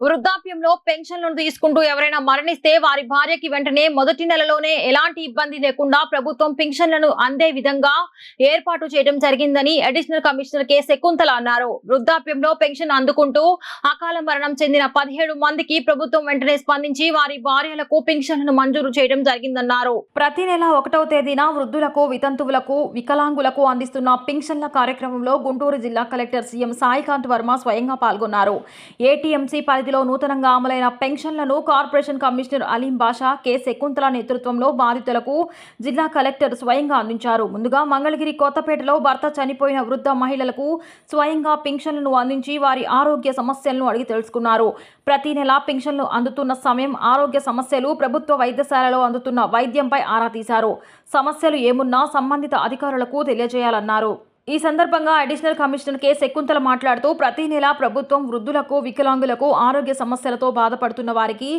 వృద్ధాప్యంలో పెన్షన్లను తీసుకుంటూ ఎవరైనా మరణిస్తే వారి భార్యకి వెంటనే మొదటి నెలలోనే ఎలాంటి ఇబ్బంది లేకుండా ప్రభుత్వం పెన్షన్లను అందే విధంగా ఏర్పాటు చేయడం జరిగిందని అడిషనల్ కమిషనర్ కె శకుంతల అన్నారు. వృద్ధాప్యంలో పెన్షన్ అందుకుంటూ అకాల మరణం చెందిన 17 మందికి ప్రభుత్వం వెంటనే స్పందించి వారి భార్యలకు పెన్షన్లను మంజూరు చేయడం జరిగిందన్నారు. ప్రతి నెల 1వ తేదీన వృద్ధులకు, వితంతువులకు, వికలాంగులకు అందిస్తున్న పెన్షన్ల కార్యక్రమంలో గుంటూరు జిల్లా కలెక్టర్ సీఎం సాయికాంత్ వర్మ స్వయంగా పాల్గొన్నారు. ఏటీఎంసీ పరిధిలో నూతనంగా అమలైన పెన్షన్లను కార్పొరేషన్ కమిషనర్ అలీం బాషా, కె శకుంతల నేతృత్వంలో బాధితులకు జిల్లా కలెక్టర్ స్వయంగా అందించారు. ముందుగా మంగళగిరి, కొత్తపేటలో భర్త చనిపోయిన వృద్ధ మహిళలకు స్వయంగా పెన్షన్లను అందించి వారి ఆరోగ్య సమస్యలను అడిగి తెలుసుకున్నారు. ప్రతి నెల పెన్షన్లు అందుతున్న సమయం, ఆరోగ్య సమస్యలు, ప్రభుత్వ వైద్యశాలలో అందుతున్న వైద్యంపై ఆరా తీశారు. సమస్యలు ఏమున్నా సంబంధిత అధికారులకు తెలియజేయాలన్నారు. ఈ సందర్భంగా అడిషనల్ కమిషనర్ కె శకుంతల మాట్లాడుతూ ప్రతి నెల ప్రభుత్వం వృద్ధులకు, వికలాంగులకు, ఆరోగ్య సమస్యలతో బాధపడుతున్న వారికి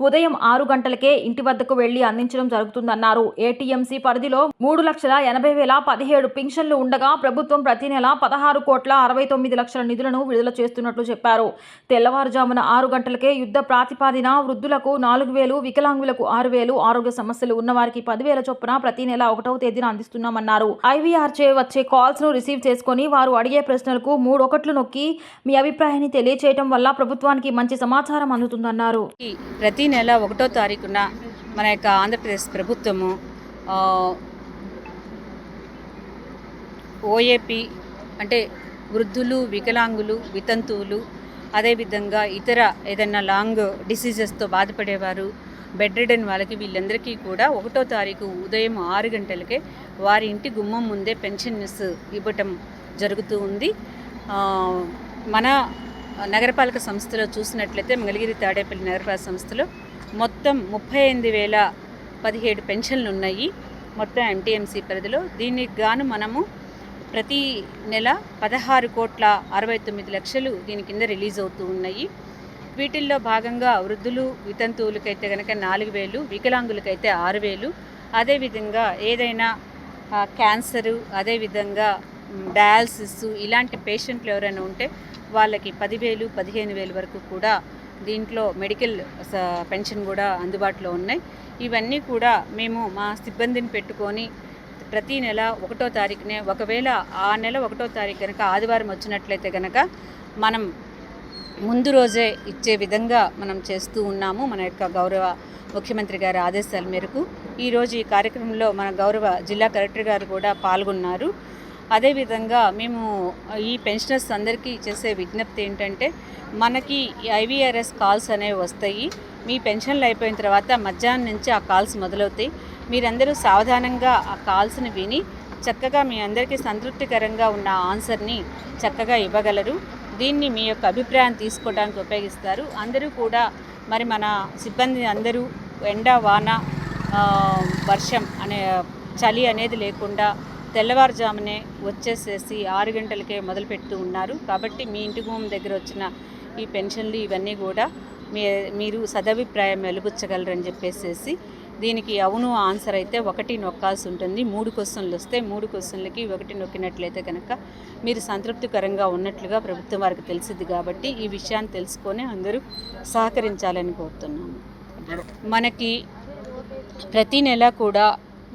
ఉదయం 6 గంటలకే ఇంటి వద్దకు వెళ్లి అందించడం జరుగుతుందన్నారు. ఏటీఎంసీ పరిధిలో 3,80,017 పెన్షన్లు ఉండగా ప్రభుత్వం ప్రతి నెల 16,69,00,000 నిధులను విడుదల చేస్తున్నట్లు చెప్పారు. తెల్లవారుజామున 6 గంటలకే యుద్ధ ప్రాతిపదిన వృద్ధులకు 4,000, వికలాంగులకు 6,000, ఆరోగ్య సమస్యలు ఉన్నవారికి 10,000 చొప్పున ప్రతి నెల 1వ తేదీన అందిస్తున్నామన్నారు. ఐవీఆర్ చే వచ్చే కాల్స్ ను రిసీవ్ చేసుకుని వారు అడిగే ప్రశ్నలకు 3 ఒకట్లు నొక్కి మీ అభిప్రాయాన్ని తెలియచేయడం వల్ల ప్రభుత్వానికి మంచి సమాచారం అందుతుందన్నారు. ప్రతి నెల 1వ తారీఖున మన యొక్క ఆంధ్రప్రదేశ్ ప్రభుత్వము ఓఏపీ అంటే వృద్ధులు, వికలాంగులు, వితంతువులు, అదేవిధంగా ఇతర ఏదైనా లాంగ్ డిసీజెస్తో బాధపడేవారు, బెడ్ రిడెన్ వాళ్ళకి, వీళ్ళందరికీ కూడా 1వ తారీఖు ఉదయం 6 గంటలకే వారి ఇంటి గుమ్మం ముందే పెన్షన్స్ ఇవ్వటం జరుగుతూ ఉంది. మన నగరపాలక సంస్థలో చూసినట్లయితే మంగళగిరి, తాడేపల్లి నగరపాలక సంస్థలో మొత్తం 38,017 పెన్షన్లు ఉన్నాయి మొత్తం ఎంటీఎంసీ పరిధిలో. దీనికి గాను మనము ప్రతి నెల 16,69,00,000 దీని కింద రిలీజ్ అవుతూ ఉన్నాయి. వీటిల్లో భాగంగా వృద్ధులు, వితంతువులకైతే కనుక 4,000, వికలాంగులకైతే 6,000, అదేవిధంగా ఏదైనా క్యాన్సరు, అదేవిధంగా డయాలసిస్ ఇలాంటి పేషెంట్లు ఎవరైనా ఉంటే వాళ్ళకి 10,000, 15,000 వరకు కూడా దీంట్లో మెడికల్ పెన్షన్ కూడా అందుబాటులో ఉన్నాయి. ఇవన్నీ కూడా మేము మా సిబ్బందిని పెట్టుకొని ప్రతి నెల 1వ తారీఖునే, ఒకవేళ ఆ నెల 1వ తారీఖు కనుక ఆదివారం వచ్చినట్లయితే కనుక మనం ముందు రోజే ఇచ్చే విధంగా మనం చేస్తూ ఉన్నాము. మన యొక్క గౌరవ ముఖ్యమంత్రి గారి ఆదేశాల మేరకు ఈరోజు ఈ కార్యక్రమంలో మన గౌరవ జిల్లా కలెక్టర్ గారు కూడా పాల్గొన్నారు. అదేవిధంగా మేము ఈ పెన్షనర్స్ అందరికీ చేసే విజ్ఞప్తి ఏంటంటే, మనకి ఐవీఆర్ఎస్ కాల్స్ అనేవి వస్తాయి. మీ పెన్షన్లు అయిపోయిన తర్వాత మధ్యాహ్నం నుంచి ఆ కాల్స్ మొదలవుతాయి. మీరందరూ సావధానంగా ఆ కాల్స్ని విని చక్కగా మీ అందరికీ సంతృప్తికరంగా ఉన్న ఆన్సర్ని చక్కగా ఇవ్వగలరు. దీన్ని మీ యొక్క అభిప్రాయాన్ని తీసుకోవడానికి ఉపయోగిస్తారు. అందరూ కూడా మరి మన సిబ్బంది అందరూ ఎండ, వాన, వర్షం అనే చలి అనేది లేకుండా తెల్లవారుజామునే వచ్చేసేసి 6 గంటలకే మొదలుపెడుతూ ఉన్నారు. కాబట్టి మీ ఇంటి గుమ్మం దగ్గర వచ్చిన ఈ పెన్షన్లు ఇవన్నీ కూడా మీరు సదభిప్రాయం వెలుబుచ్చగలరని చెప్పేసి దీనికి అవును ఆన్సర్ అయితే 1 నొక్కాల్సి ఉంటుంది. 3 క్వశ్చన్లు వస్తే 3 క్వశ్చన్లకి 1 నొక్కినట్లయితే కనుక మీరు సంతృప్తికరంగా ఉన్నట్లుగా ప్రభుత్వం వారికి తెలిసింది. కాబట్టి ఈ విషయాన్ని తెలుసుకొని అందరూ సహకరించాలని కోరుతున్నాము. మనకి ప్రతి నెల కూడా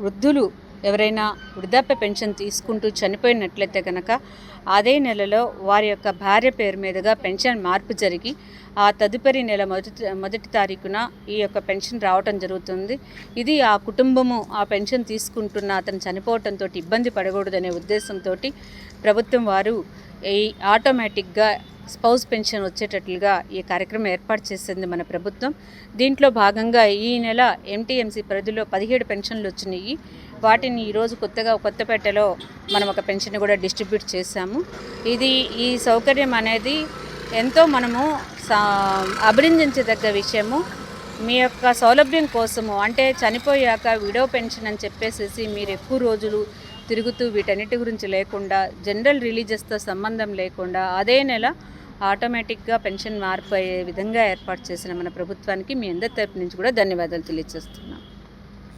వృద్ధులు ఎవరైనా వృద్ధాప్య పెన్షన్ తీసుకుంటూ చనిపోయినట్లయితే కనుక అదే నెలలో వారి యొక్క భార్య పేరు మీదుగా పెన్షన్ మార్పు జరిగి ఆ తదుపరి నెల మొదటి తారీఖున ఈ యొక్క పెన్షన్ రావటం జరుగుతుంది. ఇది ఆ కుటుంబము ఆ పెన్షన్ తీసుకుంటున్న అతను చనిపోవడంతో ఇబ్బంది పడకూడదనే ఉద్దేశంతో ప్రభుత్వం వారు ఈ ఆటోమేటిక్గా స్పౌస్ పెన్షన్ వచ్చేటట్లుగా ఈ కార్యక్రమం ఏర్పాటు చేసింది మన ప్రభుత్వం. దీంట్లో భాగంగా ఈ నెల ఎంటీఎంసీ పరిధిలో 17 పెన్షన్లు వచ్చినాయి. వాటిని ఈరోజు కొత్తగా కొత్తపేటలో మనం ఒక పెన్షన్ కూడా డిస్ట్రిబ్యూట్ చేశాము. ఈ సౌకర్యం అనేది ఎంతో మనము అభినందించదగ్గ విషయము. మీ యొక్క సౌలభ్యం కోసము అంటే చనిపోయాక విడో పెన్షన్ అని చెప్పేసి మీరు ఎక్కువ రోజులు తిరుగుతూ వీటన్నిటి గురించి లేకుండా జనరల్ రిలీజియస్తో సంబంధం లేకుండా అదే నెల ఆటోమేటిక్గా పెన్షన్ మార్పు అయ్యే విధంగా ఏర్పాటు చేసిన మన ప్రభుత్వానికి మీ అందరి తరపు నుంచి కూడా ధన్యవాదాలు తెలియజేస్తున్నాం.